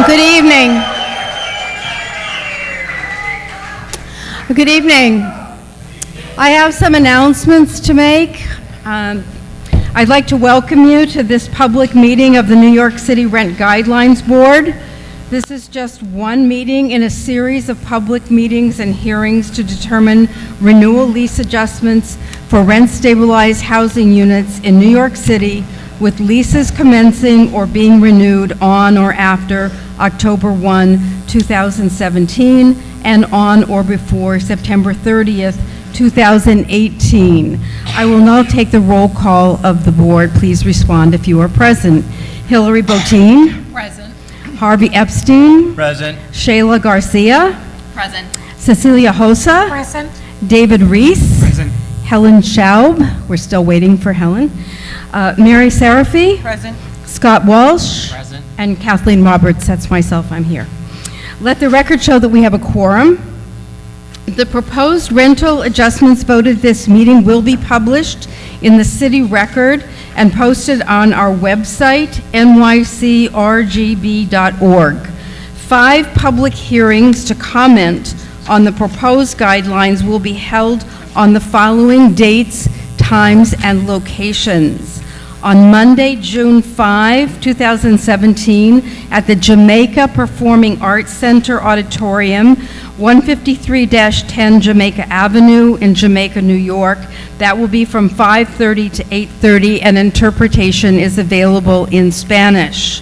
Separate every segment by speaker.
Speaker 1: Good evening. Good evening. I have some announcements to make. I'd like to welcome you to this public meeting of the New York City Rent Guidelines Board. This is just one meeting in a series of public meetings and hearings to determine renewal lease adjustments for rent-stabilized housing units in New York City with leases commencing or being renewed on or after October 1, 2017, and on or before September 30th, 2018. I will now take the roll call of the board. Please respond if you are present. Hillary Botine.
Speaker 2: Present.
Speaker 1: Harvey Epstein.
Speaker 3: Present.
Speaker 1: Shayla Garcia.
Speaker 2: Present.
Speaker 1: Cecilia Hosa.
Speaker 2: Present.
Speaker 1: David Reese.
Speaker 3: Present.
Speaker 1: Helen Schaub. We're still waiting for Helen. Mary Serafi.
Speaker 2: Present.
Speaker 1: Scott Walsh.
Speaker 3: Present.
Speaker 1: And Kathleen Roberts. That's myself. I'm here. Let the record show that we have a quorum. The proposed rental adjustments voted at this meeting will be published in the city record and posted on our website, nycrgb.org. 5 public hearings to comment on the proposed guidelines will be held on the following dates, times, and locations. On Monday, June 5, 2017, at the Jamaica Performing Arts Center Auditorium, 153-10 Jamaica Avenue in Jamaica, New York. That will be from 5:30 to 8:30, and interpretation is available in Spanish.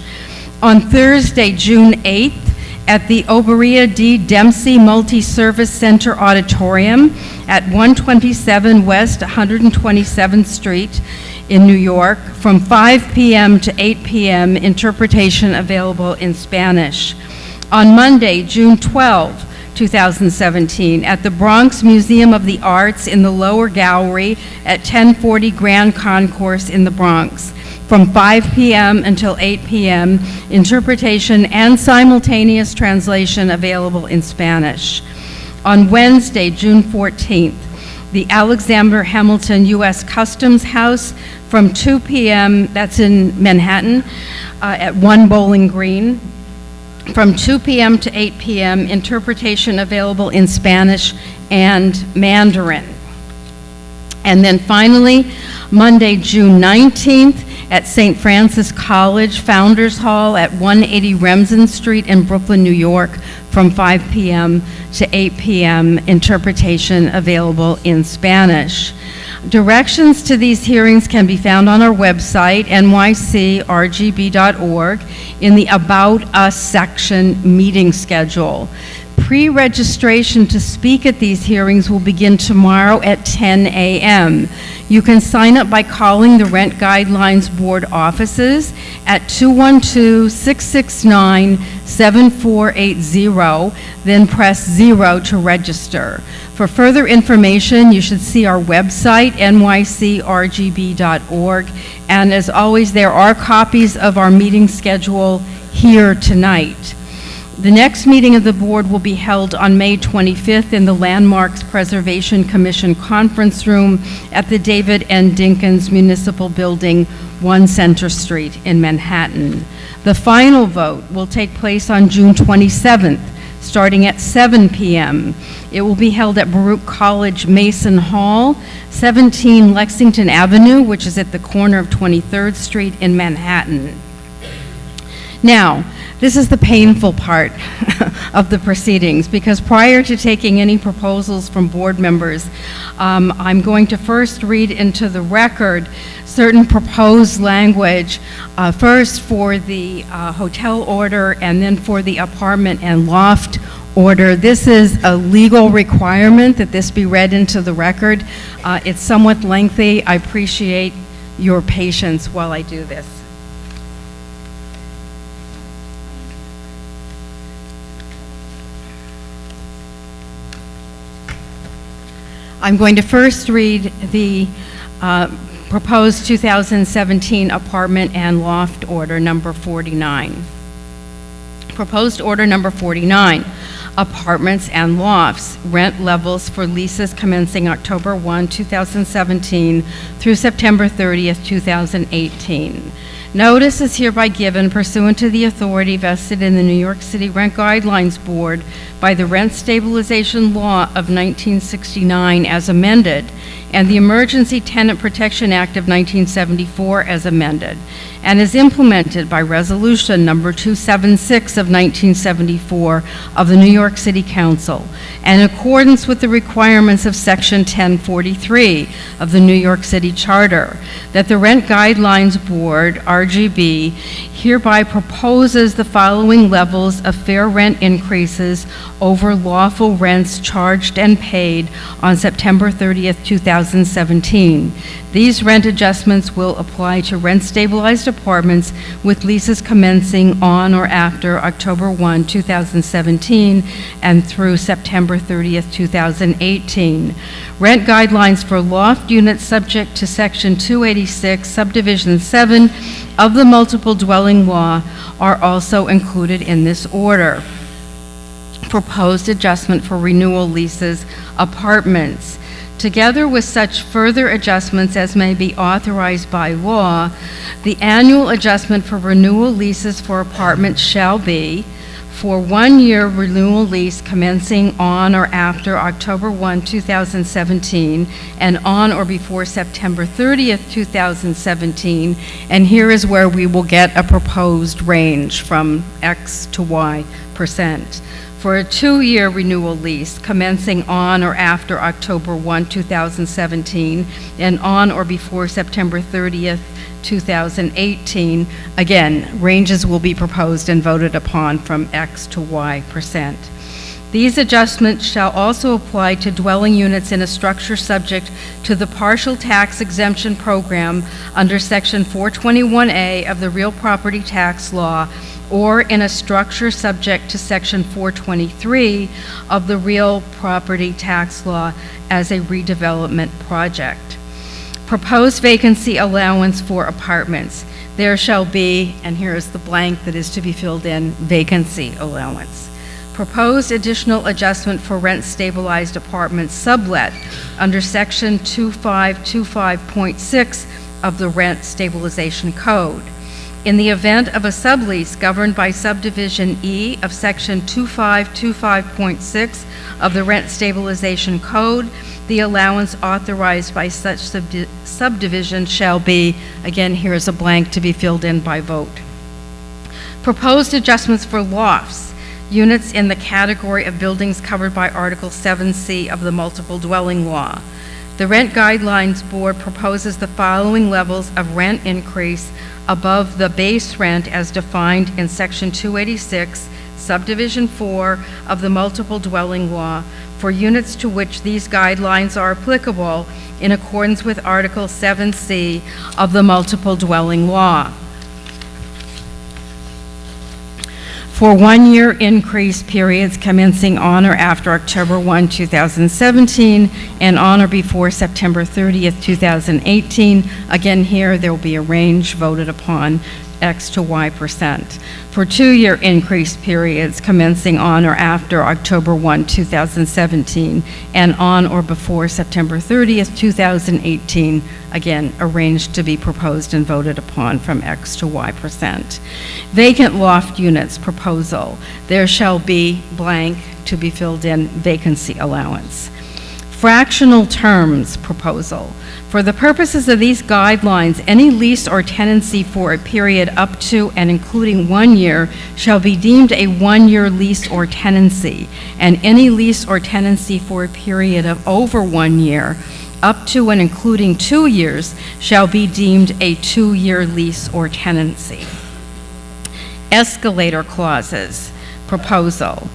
Speaker 1: On Thursday, June 8th, at the Oberia D. Dempsey Multi-Service Center Auditorium at 127 West 127th Street in New York, from 5 p.m. to 8 p.m., interpretation available in Spanish. On Monday, June 12, 2017, at the Bronx Museum of the Arts in the Lower Gallery at 1040 Grand Concourse in the Bronx, from 5 p.m. until 8 p.m., interpretation and simultaneous translation available in Spanish. On Wednesday, June 14th, the Alexander Hamilton U.S. Customs House from 2 p.m., that's in Manhattan, at 1 Bowling Green, from 2 p.m. to 8 p.m., interpretation available in Spanish and Mandarin. And then finally, Monday, June 19th, at St. Francis College Founders Hall at 180 Remsen Street in Brooklyn, New York, from 5 p.m. to 8 p.m., interpretation available in Spanish. Directions to these hearings can be found on our website, nycrgb.org, in the About Us section meeting schedule. Pre-registration to speak at these hearings will begin tomorrow at 10 a.m. You can sign up by calling the Rent Guidelines Board offices at 212-669-7480, then press 0 to register. For further information, you should see our website, nycrgb.org, and as always, there are copies of our meeting schedule here tonight. The next meeting of the board will be held on May 25th in the Landmarks Preservation Commission Conference Room at the David N. Dinkins Municipal Building, 1 Center Street in Manhattan. The final vote will take place on June 27th, starting at 7 p.m. It will be held at Baruch College Mason Hall, 17 Lexington Avenue, which is at the corner of 23rd Street in Manhattan. Now, this is the painful part of the proceedings, because prior to taking any proposals from board members, I'm going to first read into the record certain proposed language, first for the hotel order and then for the apartment and loft order. This is a legal requirement that this be read into the record. It's somewhat lengthy. I appreciate your patience while I do this. I'm going to first read the proposed 2017 apartment and loft order number 49. Proposed order number 49, apartments and lofts, rent levels for leases commencing October 1, 2017 through September 30th, 2018. Notice is hereby given pursuant to the authority vested in the New York City Rent Guidelines Board by the Rent Stabilization Law of 1969 as amended, and the Emergency Tenant Protection Act of 1974 as amended, and is implemented by Resolution Number 276 of 1974 of the New York City Council, and in accordance with the requirements of Section 1043 of the New York City Charter, that the Rent Guidelines Board, RGB, hereby proposes the following levels of fair rent increases over lawful rents charged and paid on September 30th, 2017. These rent adjustments will apply to rent-stabilized apartments with leases commencing on or after October 1, 2017, and through September 30th, 2018. Rent guidelines for loft units subject to Section 286, Subdivision 7 of the Multiple Dwelling Law are also included in this order. Proposed adjustment for renewal leases, apartments. Together with such further adjustments as may be authorized by law, the annual adjustment for renewal leases for apartments shall be for 1-year renewal lease commencing on or after October 1, 2017, and on or before September 30th, 2017, and here is where we will get a proposed range from X to Y%. For a 2-year renewal lease commencing on or after October 1, 2017, and on or before September 30th, 2018, again, ranges will be proposed and voted upon from X to Y%. These adjustments shall also apply to dwelling units in a structure subject to the partial tax exemption program under Section 421A of the Real Property Tax Law, or in a structure subject to Section 423 of the Real Property Tax Law as a redevelopment project. Proposed vacancy allowance for apartments. There shall be, and here is the blank that is to be filled in, vacancy allowance. Proposed additional adjustment for rent-stabilized apartments sublet under Section 2525.6 of the Rent Stabilization Code. In the event of a sublease governed by Subdivision E of Section 2525.6 of the Rent Stabilization Code, the allowance authorized by such subdivision shall be, again, here is a blank to be filled in by vote. Proposed adjustments for lofts, units in the category of buildings covered by Article 7C of the Multiple Dwelling Law. The Rent Guidelines Board proposes the following levels of rent increase above the base rent as defined in Section 286, Subdivision 4 of the Multiple Dwelling Law for units to which these guidelines are applicable in accordance with Article 7C of the Multiple Dwelling Law. For 1-year increase periods commencing on or after October 1, 2017, and on or before September 30th, 2018. Again, here there will be a range voted upon X to Y%. For 2-year increase periods commencing on or after October 1, 2017, and on or before September 30th, 2018, again, arranged to be proposed and voted upon from X to Y%. Vacant loft units proposal. There shall be blank to be filled in vacancy allowance. Fractional terms proposal. For the purposes of these guidelines, any lease or tenancy for a period up to and including 1 year shall be deemed a 1-year lease or tenancy, and any lease or tenancy for a period of over 1 year, up to and including 2 years, shall be deemed a 2-year lease or tenancy. Escalator clauses proposal.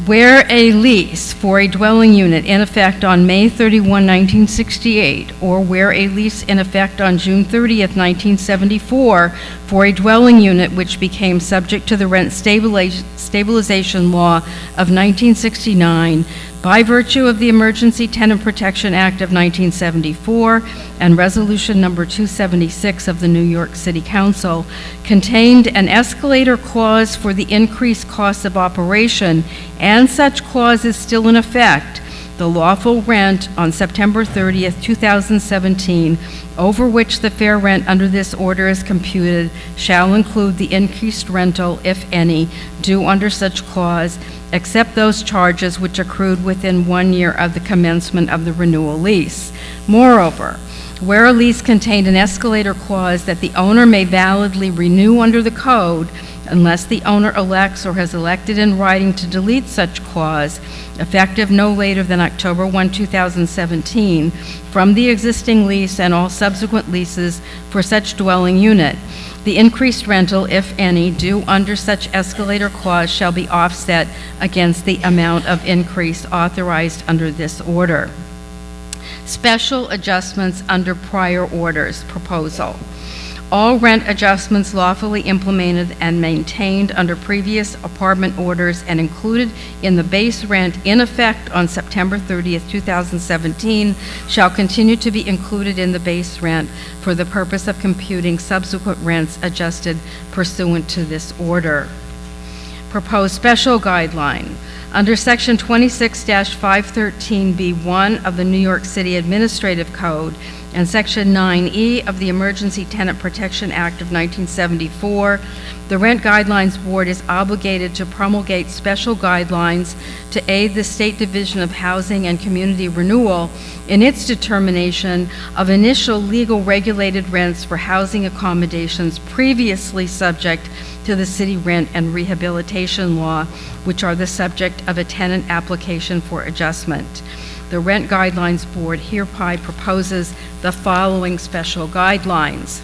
Speaker 1: Where a lease for a dwelling unit in effect on May 31, 1968, or where a lease in effect on June 30th, 1974, for a dwelling unit which became subject to the Rent Stabilization Law of 1969 by virtue of the Emergency Tenant Protection Act of 1974 and Resolution Number 276 of the New York City Council, contained an escalator clause for the increased costs of operation, and such clause is still in effect, the lawful rent on September 30th, 2017, over which the fair rent under this order is computed, shall include the increased rental, if any, due under such clause, except those charges which accrued within 1 year of the commencement of the renewal lease. Moreover, where a lease contained an escalator clause that the owner may validly renew under the code, unless the owner elects or has elected in writing to delete such clause, effective no later than October 1, 2017, from the existing lease and all subsequent leases for such dwelling unit, the increased rental, if any, due under such escalator clause shall be offset against the amount of increase authorized under this order. Special adjustments under prior orders proposal. All rent adjustments lawfully implemented and maintained under previous apartment orders and included in the base rent in effect on September 30th, 2017 shall continue to be included in the base rent for the purpose of computing subsequent rents adjusted pursuant to this order. Proposed special guideline. Under Section 26-513B1 of the New York City Administrative Code and Section 9E of the Emergency Tenant Protection Act of 1974, the Rent Guidelines Board is obligated to promulgate special guidelines to aid the State Division of Housing and Community Renewal in its determination of initial legal regulated rents for housing accommodations previously subject to the city rent and rehabilitation law, which are the subject of a tenant application for adjustment. The Rent Guidelines Board hereby proposes the following special guidelines.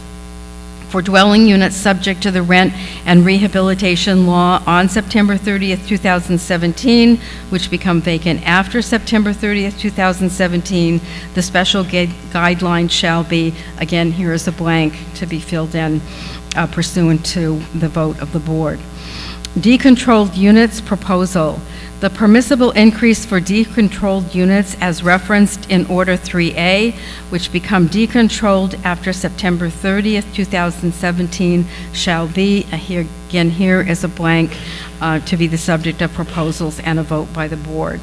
Speaker 1: For dwelling units subject to the rent and rehabilitation law on September 30th, 2017, which become vacant after September 30th, 2017, the special guideline shall be, again, here is a blank to be filled in pursuant to the vote of the board. Decontrolled units proposal. The permissible increase for decontrolled units as referenced in Order 3A, which become decontrolled after September 30th, 2017, shall be, here is a blank, to be the subject of proposals and a vote by the board.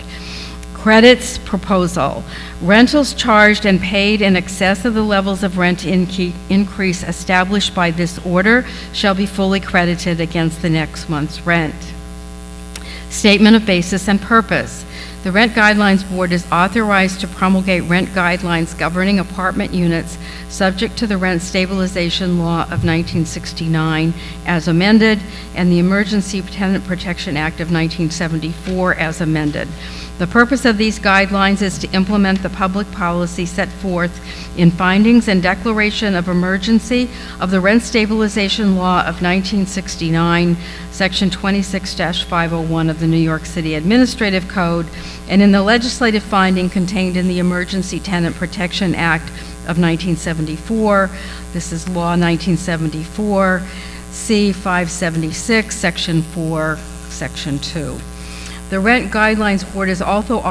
Speaker 1: Credits proposal. Rentals charged and paid in excess of the levels of rent increase established by this order shall be fully credited against the next month's rent. Statement of basis and purpose. The Rent Guidelines Board is authorized to promulgate rent guidelines governing apartment units subject to the Rent Stabilization Law of 1969 as amended and the Emergency Tenant Protection Act of 1974 as amended. The purpose of these guidelines is to implement the public policy set forth in findings and declaration of emergency of the Rent Stabilization Law of 1969, Section 26-501 of the New York City Administrative Code, and in the legislative finding contained in the Emergency Tenant Protection Act of 1974. This is Law 1974, C-576, Section 4, Section 2. The Rent Guidelines Board is also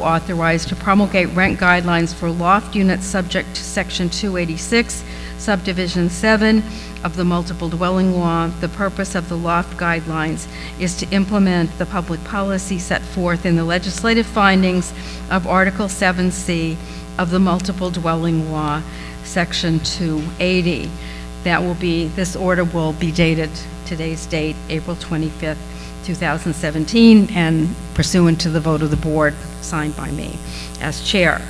Speaker 1: authorized to promulgate rent guidelines for loft units subject to Section 286, Subdivision 7 of the Multiple Dwelling Law. The purpose of the loft guidelines is to implement the public policy set forth in the legislative findings of Article 7C of the Multiple Dwelling Law, Section 280. This order will be dated today's date, April 25th, 2017, and pursuant to the vote of the board, signed by me as chair.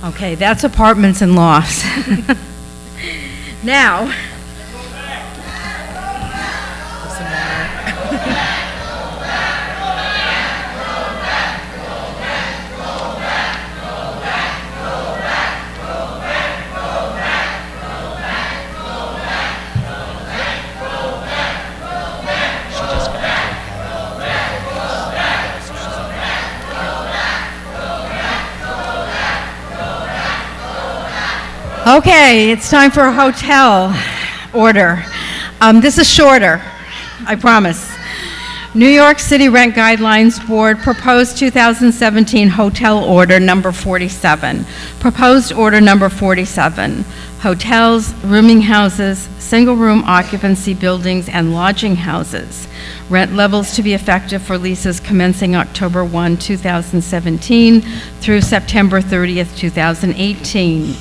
Speaker 1: Okay, that's apartments and lofts. Now, okay, it's time for a hotel order. This is shorter, I promise. New York City Rent Guidelines Board proposed 2017 hotel order number 47. Proposed order number 47. Hotels, rooming houses, single room occupancy buildings, and lodging houses. Rent levels to be effective for leases commencing October 1, 2017 through September 30th, 2018.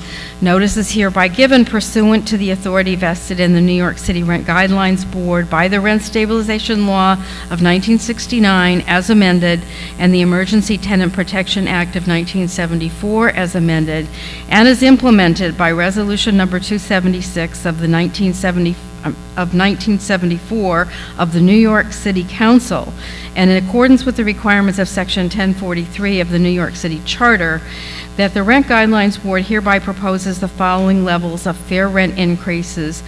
Speaker 1: Notice is hereby given pursuant to the authority vested in the New York City Rent Guidelines Board by the Rent Stabilization Law of 1969 as amended and the Emergency Tenant Protection Act of 1974 as amended, and is implemented by Resolution Number 276 of 1974 of the New York City Council, and in accordance with the requirements of Section 1043 of the New York City Charter, that the Rent Guidelines Board hereby proposes the following levels of fair rent increases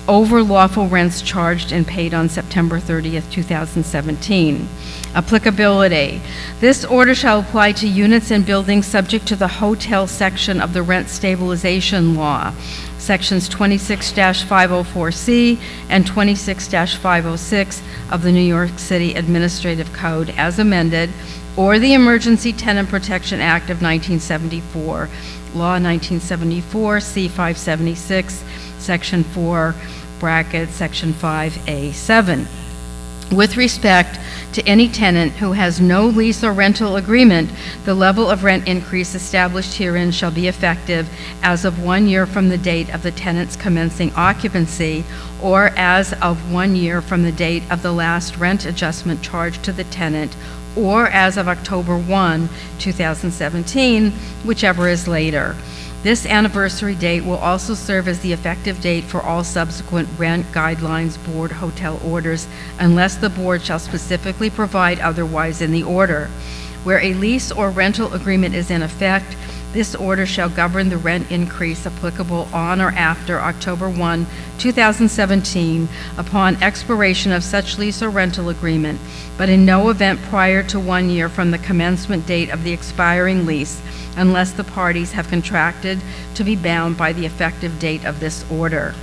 Speaker 1: over lawful rents charged and paid on September 30th, 2017. Applicability. This order shall apply to units and buildings subject to the hotel section of the Rent Stabilization Law, Sections 26-504C and 26-506 of the New York City Administrative Code as amended, or the Emergency Tenant Protection Act of 1974, Law 1974, C-576, Section 4, bracket, Section 5A7. With respect to any tenant who has no lease or rental agreement, the level of rent increase established herein shall be effective as of 1 year from the date of the tenant's commencing occupancy, or as of 1 year from the date of the last rent adjustment charged to the tenant, or as of October 1, 2017, whichever is later. This anniversary date will also serve as the effective date for all subsequent Rent Guidelines Board hotel orders, unless the board shall specifically provide otherwise in the order. Where a lease or rental agreement is in effect, this order shall govern the rent increase applicable on or after October 1, 2017, upon expiration of such lease or rental agreement, but in no event prior to 1 year from the commencement date of the expiring lease, unless the parties have contracted to be bound by the effective date of this order.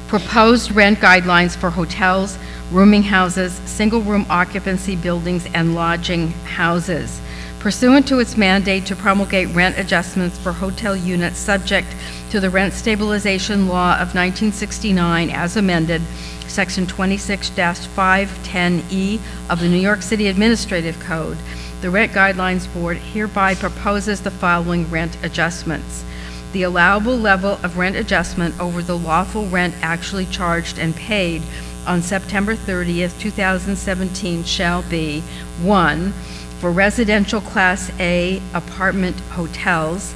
Speaker 1: Proposed rent guidelines for hotels, rooming houses, single-room occupancy buildings, and lodging houses. Pursuant to its mandate to promulgate rent adjustments for hotel units subject to the Rent Stabilization Law of 1969 as amended, Section 26-510E of the New York City Administrative Code, the Rent Guidelines Board hereby proposes the following rent adjustments. The allowable level of rent adjustment over the lawful rent actually charged and paid on September 30th, 2017 shall be 1. For residential Class A apartment hotels,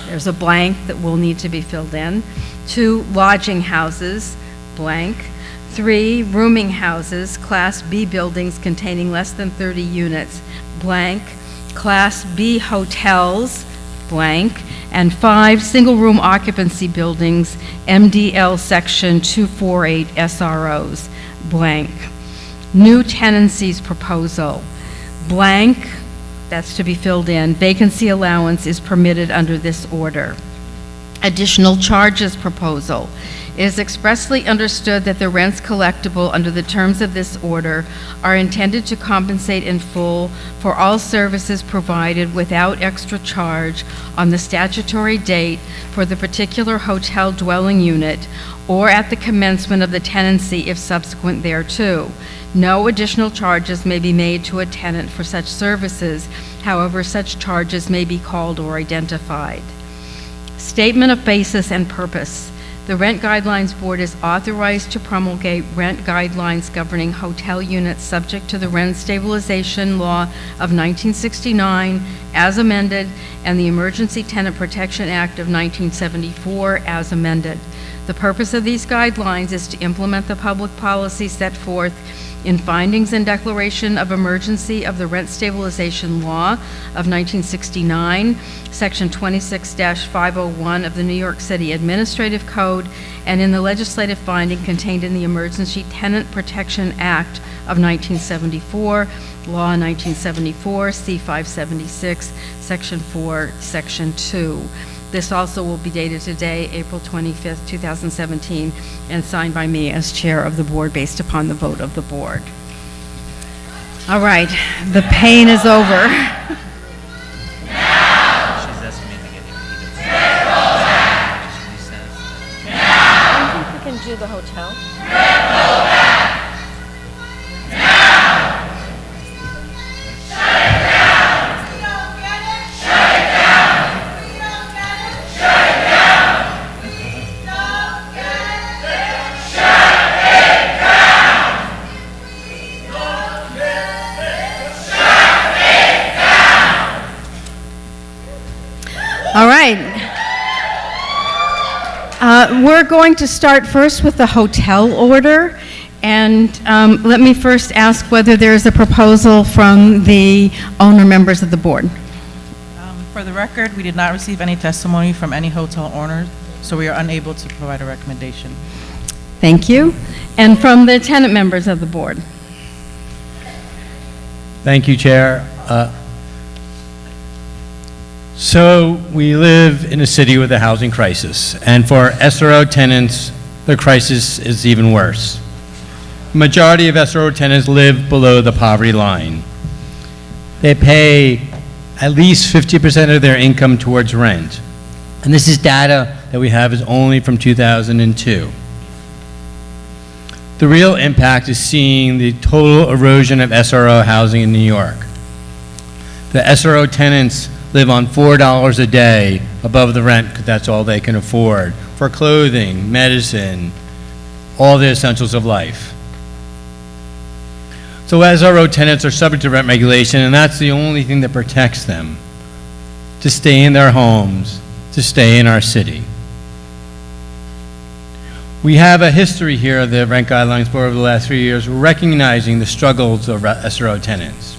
Speaker 1: there's a blank that will need to be filled in. 2. Lodging houses, blank. 3. Rooming houses, Class B buildings containing less than 30 units, blank. Class B hotels, blank. And 5. Single-room occupancy buildings, MDL Section 248 SROs, blank. New tenancies proposal, blank, that's to be filled in. Vacancy allowance is permitted under this order. Additional charges proposal. It is expressly understood that the rents collectible under the terms of this order are intended to compensate in full for all services provided without extra charge on the statutory date for the particular hotel dwelling unit or at the commencement of the tenancy if subsequent thereto. No additional charges may be made to a tenant for such services. However, such charges may be called or identified. Statement of basis and purpose. The Rent Guidelines Board is authorized to promulgate rent guidelines governing hotel units subject to the Rent Stabilization Law of 1969 as amended and the Emergency Tenant Protection Act of 1974 as amended. The purpose of these guidelines is to implement the public policy set forth in findings and declaration of emergency of the Rent Stabilization Law of 1969, Section 26-501 of the New York City Administrative Code, and in the legislative finding contained in the Emergency Tenant Protection Act of 1974, Law 1974, C-576, Section 4, Section 2. This also will be dated today, April 25th, 2017, and signed by me as chair of the board based upon the vote of the board. All right, the pain is over.
Speaker 2: She's estimating it.
Speaker 1: I think we can do the hotel. All right. We're going to start first with the hotel order, and let me first ask whether there is a proposal from the owner members of the board.
Speaker 3: For the record, we did not receive any testimony from any hotel owners, so we are unable to provide a recommendation.
Speaker 1: Thank you. And from the tenant members of the board.
Speaker 4: Thank you, Chair. So we live in a city with a housing crisis, and for SRO tenants, the crisis is even worse. Majority of SRO tenants live below the poverty line. They pay at least 50% of their income towards rent. And this is data that we have is only from 2002. The real impact is seeing the total erosion of SRO housing in New York. The SRO tenants live on $4 a day above the rent because that's all they can afford for clothing, medicine, all the essentials of life. So SRO tenants are subject to rent regulation, and that's the only thing that protects them to stay in their homes, to stay in our city. We have a history here of the Rent Guidelines Board over the last 3 years recognizing the struggles of SRO tenants.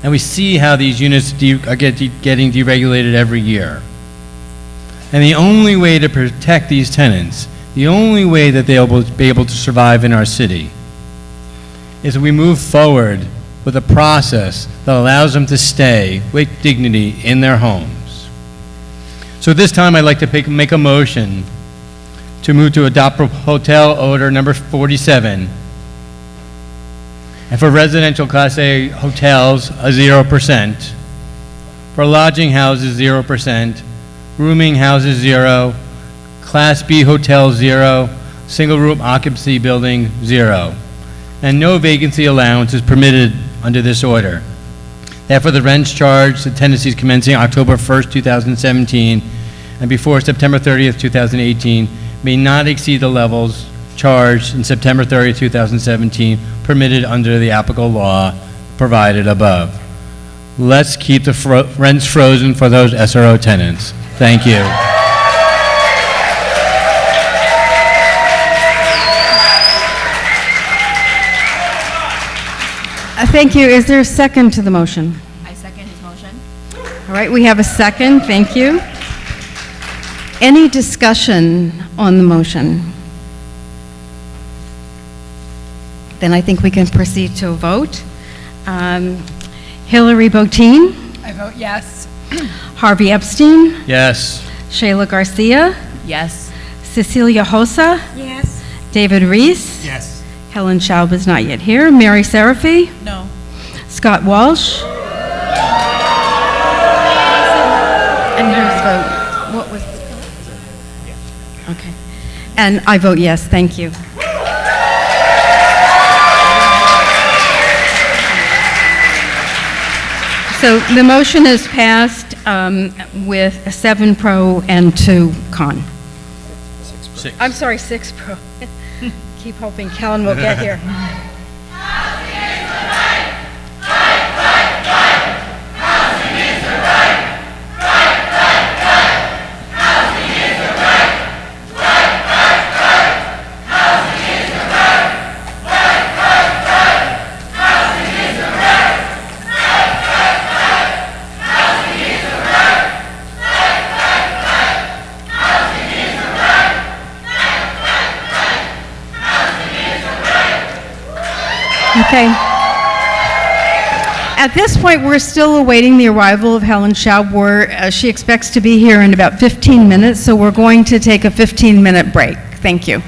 Speaker 4: And we see how these units are getting deregulated every year. And the only way to protect these tenants, the only way that they'll be able to survive in our city, is we move forward with a process that allows them to stay with dignity in their homes. So this time I'd like to make a motion to move to adopt Hotel Order number 47. And for residential Class A hotels, a 0%. For lodging houses, 0%. Rooming houses, 0. Class B hotels, 0. Single room occupancy building, 0. And no vacancy allowance is permitted under this order. Therefore, the rents charged to tenancies commencing October 1st, 2017, and before September 30th, 2018, may not exceed the levels charged in September 30th, 2017, permitted under the applicable law provided above. Let's keep the rents frozen for those SRO tenants. Thank you.
Speaker 1: Thank you. Is there a second to the motion?
Speaker 5: I second his motion.
Speaker 1: All right, we have a second. Thank you. Any discussion on the motion? Then I think we can proceed to a vote. Hillary Botein,
Speaker 5: I vote yes.
Speaker 1: Harvey Epstein,
Speaker 4: Yes.
Speaker 1: Shayla Garcia,
Speaker 5: Yes.
Speaker 1: Cecilia Hosa,
Speaker 5: Yes.
Speaker 1: David Reese,
Speaker 4: Yes.
Speaker 1: Helen Schaub is not yet here, Mary Seraphy,
Speaker 3: No.
Speaker 1: Scott Walsh. And whose vote? What was? Okay. And I vote yes, thank you. So the motion is passed with 7 pro and 2 con. I'm sorry, 6 pro. Keep hoping Kellen will get here. Okay. At this point, we're still awaiting the arrival of Helen Schaub. She expects to be here in about 15 minutes, so we're going to take a 15-minute break. Thank you.